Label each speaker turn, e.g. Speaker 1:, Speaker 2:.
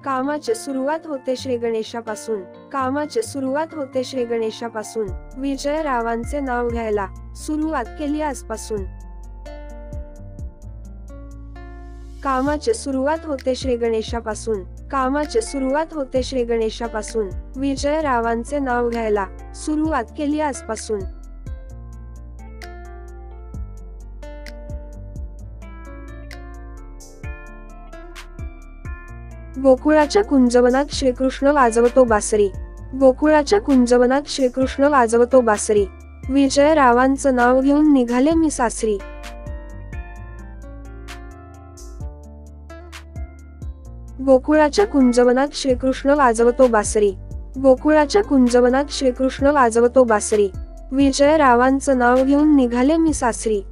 Speaker 1: कामाची सुरुवात होते श्री गणेशापासून. कामाची सुरुवात होते श्री गणेशापासून. विजयरावांचे नाव घ्यायला सुरुवात केली आजपासून. कामाची सुरुवात होते श्री गणेशापासून. कामाची सुरुवात होते श्री गणेशापासून. विजयरावांचे नाव घ्यायला सुरुवात केली आजपासून. गोकुळाच्या कुंजवनात श्रीकृष्ण वाजवतो बासरी. गोकुळाच्या कुंजवनात श्रीकृष्ण वाजवतो बासरी. विजयरावांचं नाव घेऊन निघाले मी सासरी. गोकुळाच्या कुंजवनात श्रीकृष्ण वाजवतो बासरी. गोकुळाच्या कुंजवनात श्रीकृष्ण वाजवतो बासरी. विजयरावांचं नाव घेऊन निघाले मी सासरी.